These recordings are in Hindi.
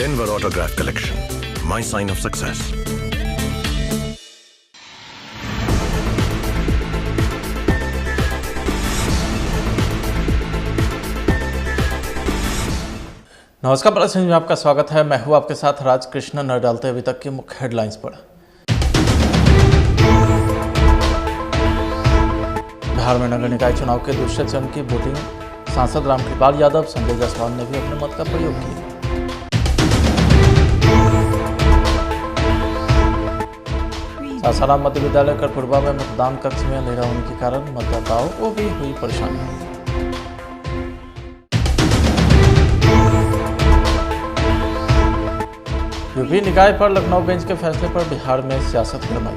Denver Autograph Collection, my sign of success. नमस्कार, प्लस न्यूज में आपका स्वागत है। मैं हूं आपके साथ राज कृष्ण। नजर डालते अभी तक की मुख्य हेडलाइंस पर। बिहार में नगर निकाय चुनाव के दूसरे चरण की वोटिंग, सांसद रामकृपाल यादव, संजय जायसवाल ने भी अपने मत का प्रयोग किया। सासाराम मध्य विद्यालय कठपुरवा में मतदान कक्ष में अंधेरा होने के कारण मतदाताओं को भी हुई परेशानी। यूपी निकाय पर लखनऊ बेंच के फैसले पर बिहार में सियासत गरमाई।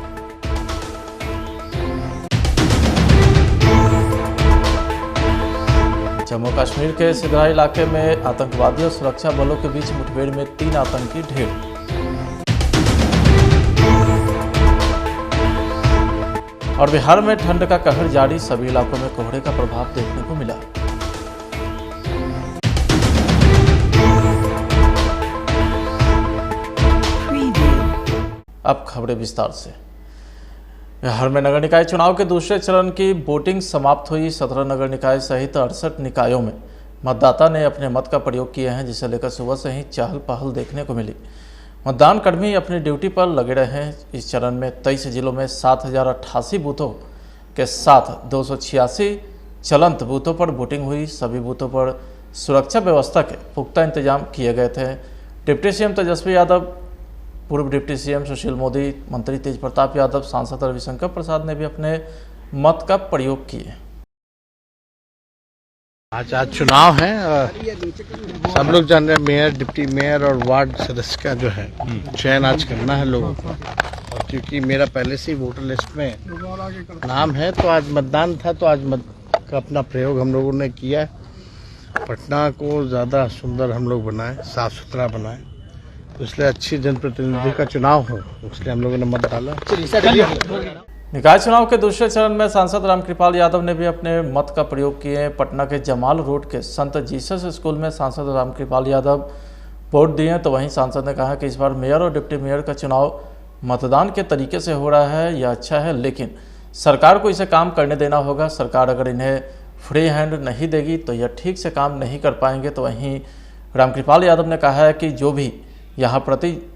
जम्मू कश्मीर के सिद्रा इलाके में आतंकवादियों और सुरक्षा बलों के बीच मुठभेड़ में 3 आतंकी ढेर। और बिहार में ठंड का कहर जारी, सभी इलाकों में कोहरे का प्रभाव देखने को मिला। अब खबरें विस्तार से। बिहार में नगर निकाय चुनाव के दूसरे चरण की वोटिंग समाप्त हुई। 17 नगर निकाय सहित 68 निकायों में मतदाता ने अपने मत का प्रयोग किए हैं, जिसे लेकर सुबह से ही चहल पहल देखने को मिली। मतदान कर्मी अपनी ड्यूटी पर लगे रहे हैं। इस चरण में 23 जिलों में 7088 बूथों के साथ 286 चलंत बूथों पर वोटिंग हुई। सभी बूथों पर सुरक्षा व्यवस्था के पुख्ता इंतजाम किए गए थे। डिप्टी सीएम तेजस्वी यादव, पूर्व डिप्टी सीएम सुशील मोदी, मंत्री तेज प्रताप यादव, सांसद रविशंकर प्रसाद ने भी अपने मत का प्रयोग किए। आज चुनाव है। सब लोग जान रहे हैं, मेयर, डिप्टी मेयर और वार्ड सदस्य का जो है चयन आज करना है लोगों को। और क्योंकि मेरा पहले से ही वोटर लिस्ट में नाम है, तो आज मतदान था, तो आज मत का अपना प्रयोग हम लोगों ने किया। पटना को ज़्यादा सुंदर हम लोग बनाए, साफ सुथरा बनाए, तो इसलिए अच्छी जनप्रतिनिधि का चुनाव हो, इसलिए हम लोगों ने मत डाला। निकाय चुनाव के दूसरे चरण में सांसद रामकृपाल यादव ने भी अपने मत का प्रयोग किए। पटना के जमाल रोड के संत जीसस स्कूल में सांसद रामकृपाल यादव वोट दिए, तो वहीं सांसद ने कहा कि इस बार मेयर और डिप्टी मेयर का चुनाव मतदान के तरीके से हो रहा है। यह अच्छा है, लेकिन सरकार को इसे काम करने देना होगा। सरकार अगर इन्हें फ्री हैंड नहीं देगी तो यह ठीक से काम नहीं कर पाएंगे। तो वहीं रामकृपाल यादव ने कहा है कि जो भी यहाँ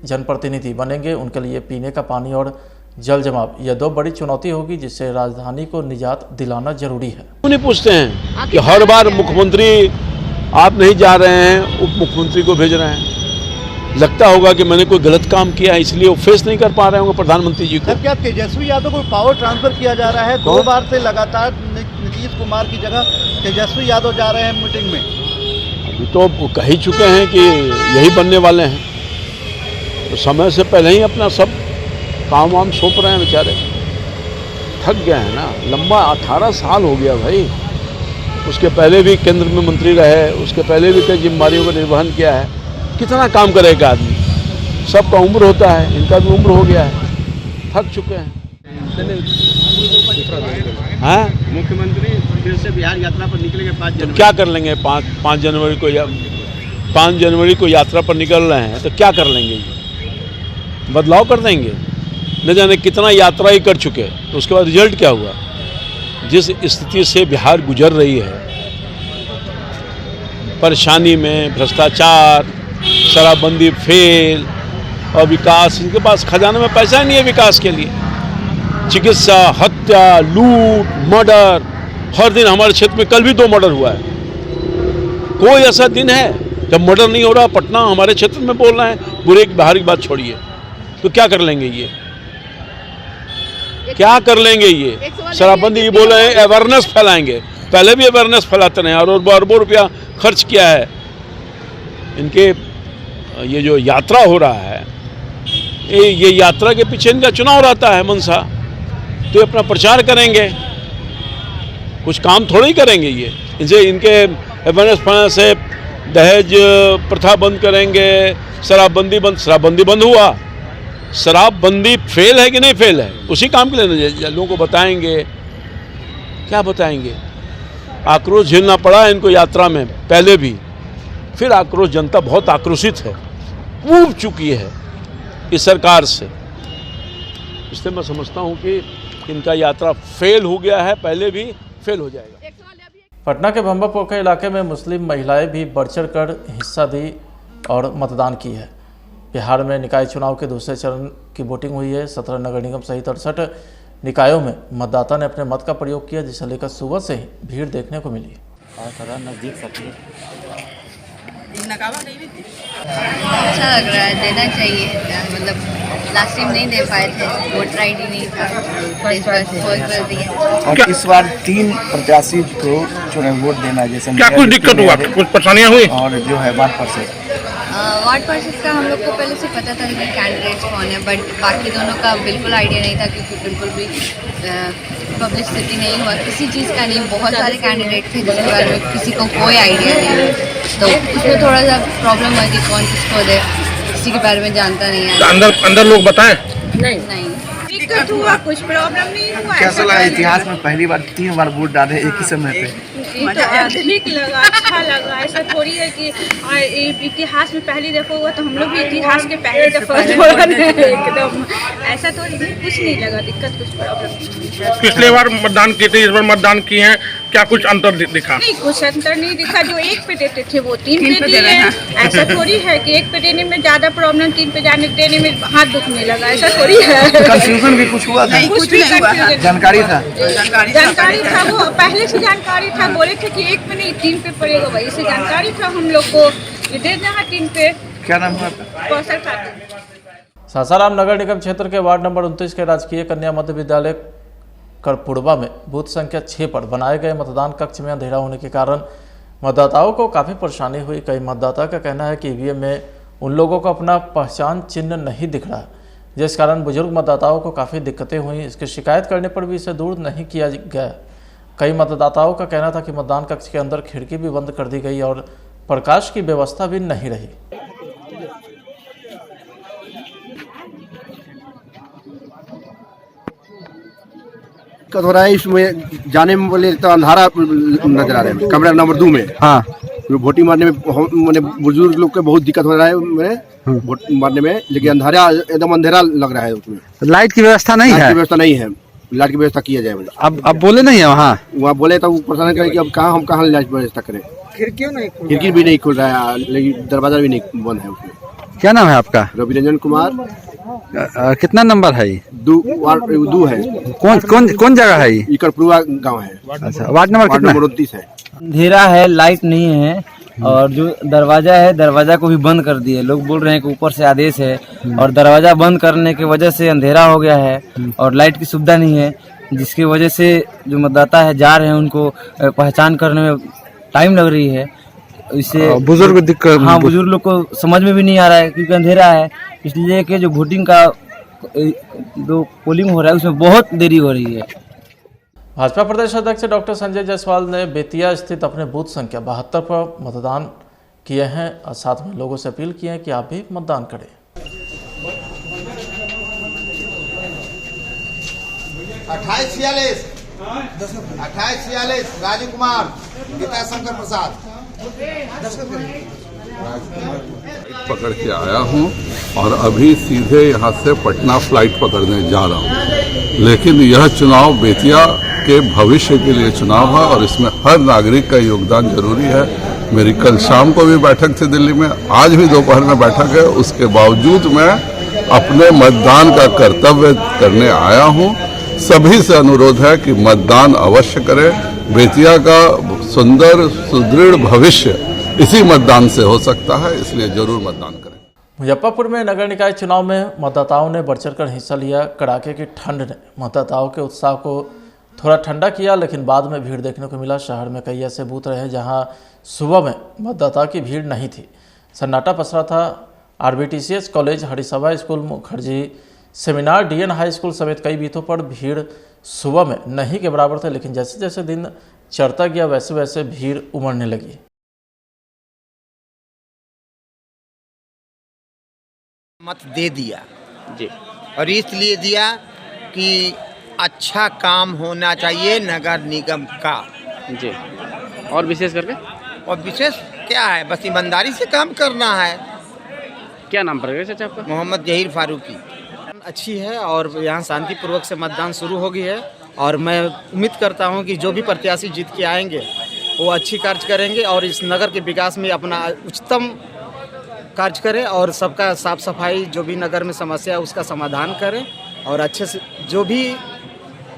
जनप्रतिनिधि बनेंगे, उनके लिए पीने का पानी और जल जमाव, यह 2 बड़ी चुनौती होगी, जिससे राजधानी को निजात दिलाना जरूरी है। उन्हें पूछते हैं कि हर बार मुख्यमंत्री आप नहीं जा रहे हैं, उप मुख्यमंत्री को भेज रहे हैं। लगता होगा कि मैंने कोई गलत काम किया, इसलिए वो फेस नहीं कर पा रहे होंगे प्रधानमंत्री जी को। क्या तेजस्वी यादव को पावर ट्रांसफर किया जा रहा है? 2 बार से लगातार नीतीश कुमार की जगह तेजस्वी यादव जा रहे हैं मीटिंग में। अभी तो वो कह ही चुके हैं कि यही बनने वाले हैं, तो समय से पहले ही अपना सब काम वाम सौंप रहे हैं। बेचारे थक गए हैं ना, लंबा 18 साल हो गया भाई। उसके पहले भी केंद्र में मंत्री रहे, उसके पहले भी कई जिम्मेदारियों का निर्वहन किया है। कितना काम करेगा आदमी? सबका उम्र होता है, इनका भी उम्र हो गया है, थक चुके हैं। हाँ, मुख्यमंत्री फिर से बिहार यात्रा पर निकलेंगे 5 जनवरी। तो क्या कर लेंगे? 5 जनवरी को 5 जनवरी को यात्रा पर निकल रहे हैं, तो क्या कर लेंगे? बदलाव कर देंगे। न जाने कितना यात्रा ही कर चुके, तो उसके बाद रिजल्ट क्या हुआ? जिस स्थिति से बिहार गुजर रही है, परेशानी में, भ्रष्टाचार, शराबबंदी फेल और विकास, इनके पास खजाने में पैसा नहीं है विकास के लिए। चिकित्सा, हत्या, लूट, मर्डर, हर दिन हमारे क्षेत्र में कल भी 2 मर्डर हुआ है। कोई ऐसा दिन है जब मर्डर नहीं हो रहा? पटना हमारे क्षेत्र में बोल रहे हैं, बुरे बिहार की बात छोड़िए। तो क्या कर लेंगे ये? क्या कर लेंगे ये? शराबबंदी बोल रहे हैं, अवेयरनेस फैलाएंगे। पहले भी अवेयरनेस फैलाते रहे और अरबों रुपया खर्च किया है। इनके ये जो यात्रा हो रहा है, ये यात्रा के पीछे इनका चुनाव रहता है मनसा, तो ये अपना प्रचार करेंगे, कुछ काम थोड़ा ही करेंगे ये। इनसे इनके अवेयरनेस फैलाने से दहेज प्रथा बंद करेंगे, शराबबंदी बंद हुआ। शराबबंदी फेल है कि नहीं फेल है, उसी काम के लिए लोगों को बताएंगे। क्या बताएंगे? आक्रोश झेलना पड़ा इनको यात्रा में पहले भी, फिर आक्रोश, जनता बहुत आक्रोशित है ऊब चुकी है इस सरकार से। इसलिए मैं समझता हूँ कि इनका यात्रा फेल हो गया है, पहले भी फेल हो जाएगा। पटना के भंबापुर के इलाके में मुस्लिम महिलाएं भी बढ़ चढ़ कर हिस्सा दी और मतदान की है। बिहार में निकाय चुनाव के दूसरे चरण की वोटिंग हुई है। 17 नगर निगम सहित 68 निकायों में मतदाता ने अपने मत का प्रयोग किया, जिसे लेकर सुबह से ही भीड़ देखने को मिली। अच्छा लग रहा है, देना चाहिए। मतलब लास्ट टाइम नहीं दे पाए थे, वोटर ID नहीं था, इस बार दिया। और इस बार 3 प्रत्याशी को वोट देना, जैसे क्या कुछ दिक्कत हुआ, कुछ परेशानियां हुई? और जो है वार्ड परिषद का हम लोग को पहले से पता था कि कैंडिडेट्स कौन है, बट बाकी दोनों का बिल्कुल आइडिया नहीं था, क्योंकि बिल्कुल भी पब्लिसिटी नहीं हुआ, किसी चीज़ का नहीं। बहुत सारे कैंडिडेट थे जिसके बारे में किसी को कोई आइडिया नहीं, तो उसमें थोड़ा सा प्रॉब्लम हुआ कि कौन किसको दे, किसी के बारे में जानता नहीं है। अंदर लोग बताएं? नहीं दिक्कत हुआ, कुछ प्रॉब्लम नहीं हुआ। कैसा लगा? इतिहास में पहली बार 3 बार वोट डाले एक ही समय पे। ठीक लगा, अच्छा लगा। ऐसा थोड़ी है कि इतिहास में पहली दफा हुआ तो हम लोग भी इतिहास के पहले दफा एकदम ऐसा थोड़ी, कुछ नहीं लगा दिक्कत, कुछ प्रॉब्लम नहीं। पिछले बार मतदान किए थे, इस बार मतदान किए हैं, क्या कुछ अंतर दिखा? नहीं, कुछ अंतर नहीं दिखा। जो 1 पे देते थे वो 3 पे दिए। ऐसा थोड़ी है कि 1 पे देने में ज्यादा प्रॉब्लम, 3 पे देने में हाथ दुखने लगा, ऐसा थोड़ी है। कंफ्यूजन भी कुछ हुआ था? कुछ भी जानकारी था? जानकारी था, वो पहले से जानकारी था। बोले थे कि 1 पे नहीं 3 पे पड़ेगा, वही से जानकारी था हम लोग को, दे देना 3 पे। क्या नाम है? कौशल खातून। सासाराम नगर निगम क्षेत्र के वार्ड नंबर 29 के राजकीय कन्या मध्य विद्यालय करपुड़वा में बूथ संख्या 6 पर बनाए गए मतदान कक्ष में अंधेरा होने के कारण मतदाताओं को काफ़ी परेशानी हुई। कई मतदाता का कहना है कि EVM में उन लोगों को अपना पहचान चिन्ह नहीं दिख रहा, जिस कारण बुजुर्ग मतदाताओं को काफ़ी दिक्कतें हुई। इसकी शिकायत करने पर भी इसे दूर नहीं किया गया। कई मतदाताओं का कहना था कि मतदान कक्ष के अंदर खिड़की भी बंद कर दी गई और प्रकाश की व्यवस्था भी नहीं रही। दिक्कत हो रहा है इसमें जाने में, बोले तो अंधारा नजर आ रहा है कमरा नंबर 2 में। हाँ, वोटिंग मारने में मैंने बुजुर्ग लोग को बहुत दिक्कत हो रहा है मेरे वोट मारने में, लेकिन अंधारा एकदम अंधेरा लग रहा है। उसमें लाइट की व्यवस्था नहीं है? लाइट की व्यवस्था नहीं है, लाइट की व्यवस्था किया जाए। अब बोले नहीं है वहाँ बोले तो परेशान करें कि अब हम कहाँ लाइट व्यवस्था करें। खिड़की भी नहीं खुल रहा है, लेकिन दरवाजा भी नहीं बंद है उसमें। क्या नाम है आपका? रवि रंजन कुमार। कितना नंबर है? 2 है। कौन जगह है? इकरपुरवा गांव है। अच्छा, वार्ड नंबर 29 है। अंधेरा है, लाइट नहीं है, और जो दरवाजा है, दरवाजा को भी बंद कर दिए। लोग बोल रहे हैं कि ऊपर से आदेश है, और दरवाजा बंद करने की वजह से अंधेरा हो गया है और लाइट की सुविधा नहीं है, जिसकी वजह से जो मतदाता है जा रहे हैं उनको पहचान करने में टाइम लग रही है। इससे बुजुर्ग दिक्कत, हाँ, बुजुर्ग लोग को समझ में भी नहीं आ रहा है क्योंकि अंधेरा है। इसलिए कि जो वोटिंग का जो पोलिंग हो रहा है उसमें बहुत देरी हो रही है। भाजपा प्रदेश अध्यक्ष डॉक्टर संजय जायसवाल ने बेतिया स्थित अपने बूथ संख्या 72 पर मतदान किए हैं और साथ में लोगों से अपील की है कि आप भी मतदान करें। 2846 राजू कुमार, गीता शंकर प्रसाद। पकड़ के आया हूं और अभी सीधे यहां से पटना फ्लाइट पकड़ने जा रहा हूं। लेकिन यह चुनाव बेतिया के भविष्य के लिए चुनाव है और इसमें हर नागरिक का योगदान जरूरी है। मेरी कल शाम को भी बैठक थी दिल्ली में, आज भी दोपहर में बैठक है। उसके बावजूद मैं अपने मतदान का कर्तव्य करने आया हूं। सभी से अनुरोध है कि मतदान अवश्य करें। बेतिया का सुंदर सुदृढ़ भविष्य इसी मतदान से हो सकता है, इसलिए जरूर मतदान करें। मुजफ्फरपुर में नगर निकाय चुनाव में मतदाताओं ने बढ़ चढ़कर हिस्सा लिया। कड़ाके की ठंड ने मतदाताओं के उत्साह को थोड़ा ठंडा किया, लेकिन बाद में भीड़ देखने को मिला। शहर में कई ऐसे बूथ रहे जहां सुबह में मतदाता की भीड़ नहीं थी। सन्नाटा पसरा था। RBTCH college, Harisabha school, Mukherjee seminar, DN high school समेत कई बूथों पर भीड़ सुबह में नहीं के बराबर थे, लेकिन जैसे जैसे दिन चढ़ता गया वैसे वैसे भीड़ उमड़ने लगी। मत दे दिया जी, और इसलिए दिया कि अच्छा काम होना चाहिए नगर निगम का जी। और विशेष करके? और विशेष क्या है, बस ईमानदारी से काम करना है। क्या नाम पड़ेगा चाचा आपका? मोहम्मद जहीर फारूकी। अच्छी है और यहाँ शांतिपूर्वक से मतदान शुरू हो गई है और मैं उम्मीद करता हूँ कि जो भी प्रत्याशी जीत के आएंगे वो अच्छी कार्य करेंगे और इस नगर के विकास में अपना उच्चतम कार्य करें और सबका साफ सफाई जो भी नगर में समस्या है उसका समाधान करें और अच्छे से जो भी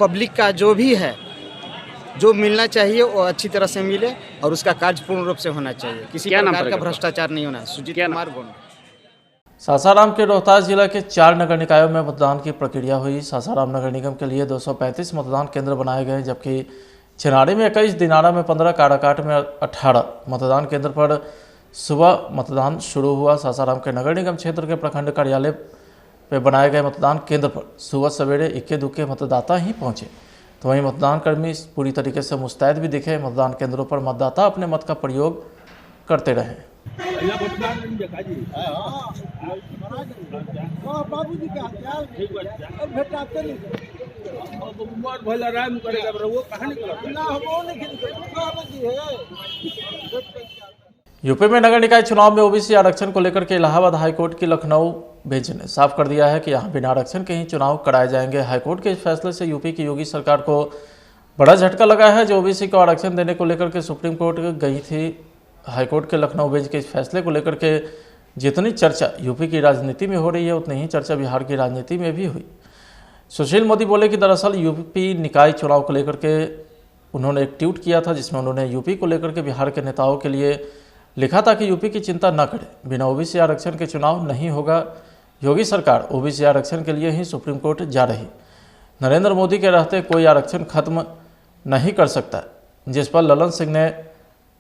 पब्लिक का जो भी है जो मिलना चाहिए वो अच्छी तरह से मिले और उसका कार्य पूर्ण रूप से होना चाहिए, किसी प्रकार का भ्रष्टाचार नहीं होना। सुजीत कुमार गोंड। सासाराम के रोहतास जिला के 4 नगर निकायों में मतदान की प्रक्रिया हुई। सासाराम नगर निगम के लिए 235 मतदान केंद्र बनाए गए, जबकि छिनाड़ी में 21, दिनारा में 15, काराकाट में 18 मतदान केंद्र पर सुबह मतदान शुरू हुआ। सासाराम के नगर निगम क्षेत्र के प्रखंड कार्यालय पर बनाए गए मतदान केंद्र पर सुबह सवेरे इक्के दुक्के मतदाता ही पहुंचे, तो वहीं मतदान कर्मी पूरी तरीके से मुस्तैद भी दिखे। मतदान केंद्रों पर मतदाता अपने मत का प्रयोग करते रहे। यूपी में नगर निकाय चुनाव में ओबीसी आरक्षण को लेकर के इलाहाबाद हाईकोर्ट की लखनऊ बेंच ने साफ कर दिया है कि यहां बिना आरक्षण के ही चुनाव कराए जाएंगे। हाईकोर्ट के इस फैसले से यूपी की योगी सरकार को बड़ा झटका लगा है, जो ओबीसी को आरक्षण देने को लेकर के सुप्रीम कोर्ट गई थी। हाईकोर्ट के लखनऊ बेंच के इस फैसले को लेकर के जितनी चर्चा यूपी की राजनीति में हो रही है, उतनी ही चर्चा बिहार की राजनीति में भी हुई। सुशील मोदी बोले कि दरअसल यूपी निकाय चुनाव को लेकर के उन्होंने एक ट्वीट किया था, जिसमें उन्होंने यूपी को लेकर के बिहार के नेताओं के लिए लिखा था कि यूपी की चिंता न करें, बिना ओबीसी आरक्षण के चुनाव नहीं होगा। योगी सरकार ओबीसी आरक्षण के लिए ही सुप्रीम कोर्ट जा रही। नरेंद्र मोदी के रहते कोई आरक्षण खत्म नहीं कर सकता, जिस पर ललन सिंह ने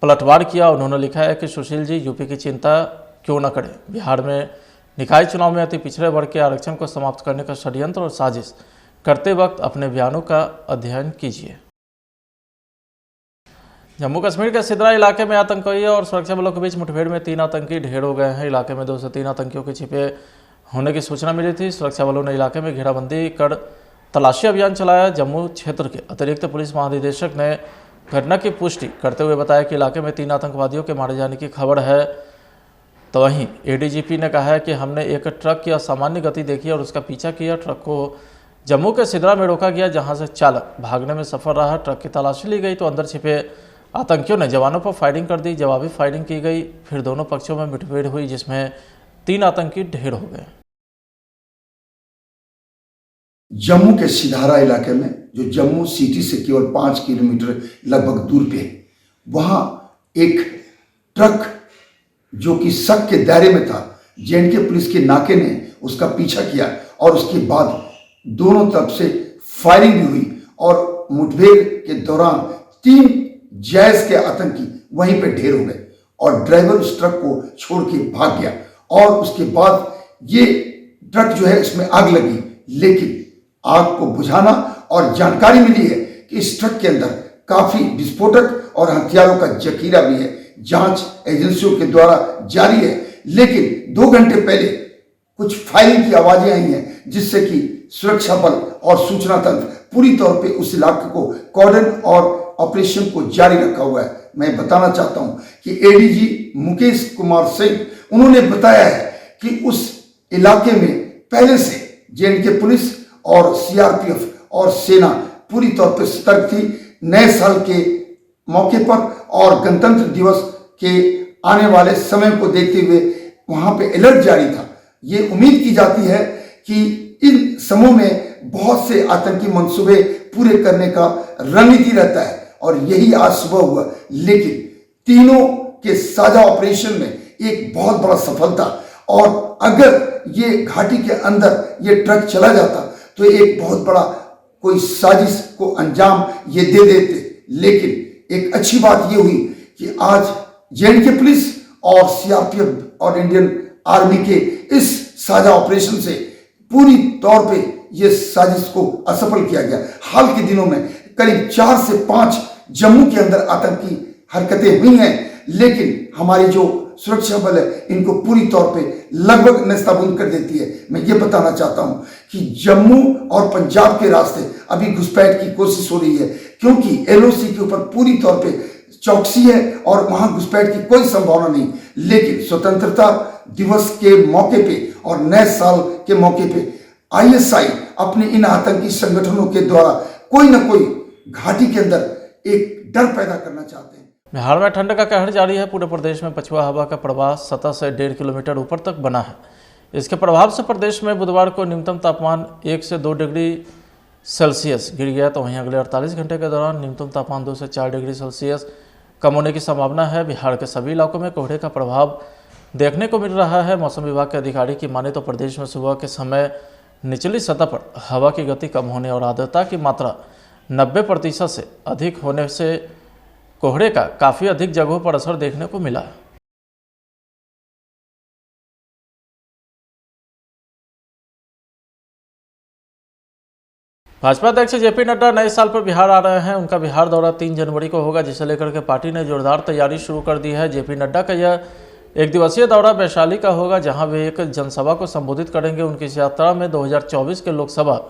पलटवार किया। उन्होंने लिखा है कि सुशील जी यूपी की चिंता क्यों न करें, बिहार में निकाय चुनाव में अति पिछड़े वर्ग के आरक्षण को समाप्त करने का षड्यंत्र और साजिश करते वक्त अपने बयानों का अध्ययन कीजिए। जम्मू कश्मीर के सिद्रा इलाके में आतंकियों और सुरक्षा बलों के बीच मुठभेड़ में 3 आतंकी ढेर हो गए हैं। इलाके में 2 से 3 आतंकियों के छिपे होने की सूचना मिली थी। सुरक्षा बलों ने इलाके में घेराबंदी कर तलाशी अभियान चलाया। जम्मू क्षेत्र के अतिरिक्त पुलिस महानिदेशक ने घटना की पुष्टि करते हुए बताया कि इलाके में 3 आतंकवादियों के मारे जाने की खबर है। तो वहीं एडीजीपी ने कहा है कि हमने एक ट्रक की असामान्य गति देखी और उसका पीछा किया। ट्रक को जम्मू के सिद्रा में रोका गया, जहां से चालक भागने में सफल रहा। ट्रक की तलाशी ली गई तो अंदर छिपे आतंकियों ने जवानों पर फायरिंग कर दी। जवाबी फायरिंग की गई, फिर दोनों पक्षों में मुठभेड़ हुई, जिसमें 3 आतंकी ढेर हो गए। जम्मू के सिधारा इलाके में, जो जम्मू सिटी से केवल 5 किलोमीटर लगभग दूर पे, वहां एक ट्रक जो कि शक के दायरे में था, जेएनके पुलिस के नाके ने उसका पीछा किया और उसके बाद दोनों तरफ से फायरिंग भी हुई और मुठभेड़ के दौरान 3 जैश के आतंकी वहीं पे ढेर हो गए और ड्राइवर उस ट्रक को छोड़ के भाग गया। और उसके बाद ये ट्रक जो है इसमें आग लगी, लेकिन आग को बुझाना और जानकारी मिली है कि इस ट्रक के अंदर काफी विस्फोटक और हथियारों का जखीरा भी है। जांच एजेंसियों के द्वारा जारी है, लेकिन 2 घंटे पहले कुछ फायरिंग की आवाजें आई हैं, जिससे कि सुरक्षा बल और सूचना तंत्र पूरी तौर पे उस इलाके को कॉर्डन और ऑपरेशन को जारी रखा हुआ है। मैं बताना चाहता हूं कि एडीजी मुकेश कुमार सिंह उन्होंने बताया है कि उस इलाके में पहले से जेएनके पुलिस और सीआरपीएफ और सेना पूरी तौर पर सतर्क थी। नए साल के मौके पर और गणतंत्र दिवस के आने वाले समय को देखते हुए वहां पे अलर्ट जारी था। ये उम्मीद की जाती है कि इन समूह में बहुत से आतंकी मंसूबे पूरे करने का रणनीति रहता है और यही आज सुबह हुआ। लेकिन तीनों के साझा ऑपरेशन में एक बहुत बड़ा सफलता, और अगर ये घाटी के अंदर ये ट्रक चला जाता तो एक बहुत बड़ा कोई साजिश को अंजाम ये दे देते। लेकिन एक अच्छी बात ये हुई कि आज जेएनके पुलिस और सीआरपीएफ और इंडियन आर्मी के इस साझा ऑपरेशन से पूरी तौर पे ये साजिश को असफल किया गया। हाल के दिनों में करीब 4 से 5 जम्मू के अंदर आतंकी हरकतें हुई हैं, लेकिन हमारी जो सुरक्षा बल है इनको पूरी तौर पे लगभग नेस्तनाबूद कर देती है। मैं ये बताना चाहता हूं कि जम्मू और पंजाब के रास्ते अभी घुसपैठ की कोशिश हो रही है, क्योंकि एलओसी के ऊपर पूरी तौर पे चौकसी है और वहां घुसपैठ की कोई संभावना नहीं। लेकिन स्वतंत्रता दिवस के मौके पे और नए साल के मौके पे आईएसआई अपने इन आतंकी संगठनों के द्वारा कोई न कोई घाटी के अंदर एक डर पैदा करना चाहते हैं। बिहार में ठंड का कहर जारी है। पूरे प्रदेश में पछुआ हवा का प्रवाह सतह से 1.5 किलोमीटर ऊपर तक बना है। इसके प्रभाव से प्रदेश में बुधवार को न्यूनतम तापमान 1 से 2 डिग्री सेल्सियस गिर गया, तो वहीं अगले 48 घंटे के दौरान न्यूनतम तापमान 2 से 4 डिग्री सेल्सियस कम होने की संभावना है। बिहार के सभी इलाकों में कोहरे का प्रभाव देखने को मिल रहा है। मौसम विभाग के अधिकारी की माने तो प्रदेश में सुबह के समय निचली सतह पर हवा की गति कम होने और आर्द्रता की मात्रा 90% से अधिक होने से कोहरे का काफ़ी अधिक जगहों पर असर देखने को मिला। भाजपा अध्यक्ष जेपी नड्डा नए साल पर बिहार आ रहे हैं। उनका बिहार दौरा 3 जनवरी को होगा, जिसे लेकर के पार्टी ने जोरदार तैयारी शुरू कर दी है। जेपी नड्डा का यह 1 दिवसीय दौरा वैशाली का होगा, जहां वे एक जनसभा को संबोधित करेंगे। उनकी इस यात्रा में 2024 के लोकसभा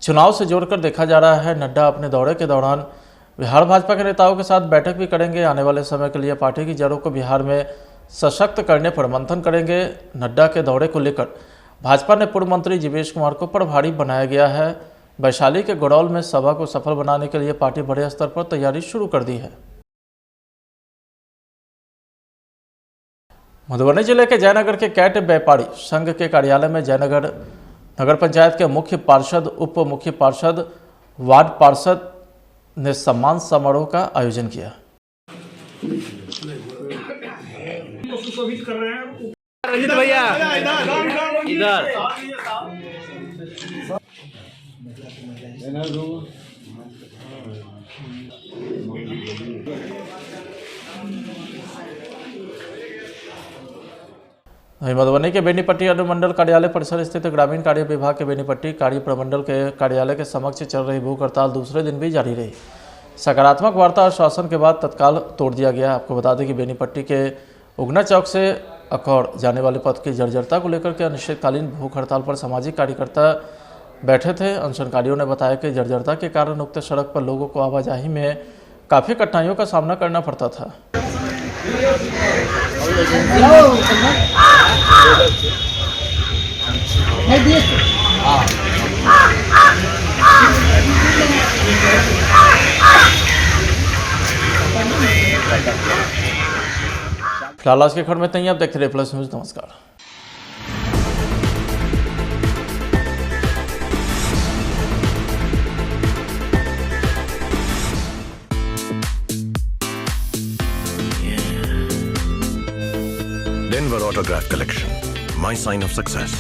चुनाव से जोड़कर देखा जा रहा है। नड्डा अपने दौरे के दौरान बिहार भाजपा के नेताओं के साथ बैठक भी करेंगे। आने वाले समय के लिए पार्टी की जड़ों को बिहार में सशक्त करने पर मंथन करेंगे। नड्डा के दौरे को लेकर भाजपा ने पूर्व मंत्री जीवेश कुमार को प्रभारी बनाया गया है। वैशाली के गड़ौल में सभा को सफल बनाने के लिए पार्टी बड़े स्तर पर तैयारी शुरू कर दी है। मधुबनी जिले के जयनगर के कैट व्यापारी संघ के कार्यालय में जयनगर नगर पंचायत के मुख्य पार्षद, उप मुख्य पार्षद, वार्ड पार्षद ने सम्मान समारोह का आयोजन किया। रंजित भैया इधर मधुबनी के बेनीपट्टी अनुमंडल कार्यालय परिसर स्थित ग्रामीण कार्य विभाग के बेनीपट्टी कार्य प्रमंडल के कार्यालय के समक्ष चल रही भूख हड़ताल दूसरे दिन भी जारी रही। सकारात्मक वार्ता और शासन के बाद तत्काल तोड़ दिया गया। आपको बता दें कि बेनीपट्टी के उगना चौक से अखौड़ जाने वाले पथ की जर्जरता को लेकर के अनिश्चितकालीन भूख हड़ताल पर सामाजिक कार्यकर्ता बैठे थे। अनशनकारियों ने बताया कि जर्जरता के कारण उक्त सड़क पर लोगों को आवाजाही में काफ़ी कठिनाइयों का सामना करना पड़ता था। फिलहाल आज के खबर में इतना ही। आप देखते रहिए प्लस न्यूज। नमस्कार। Denver Autograph Collection, my sign of success.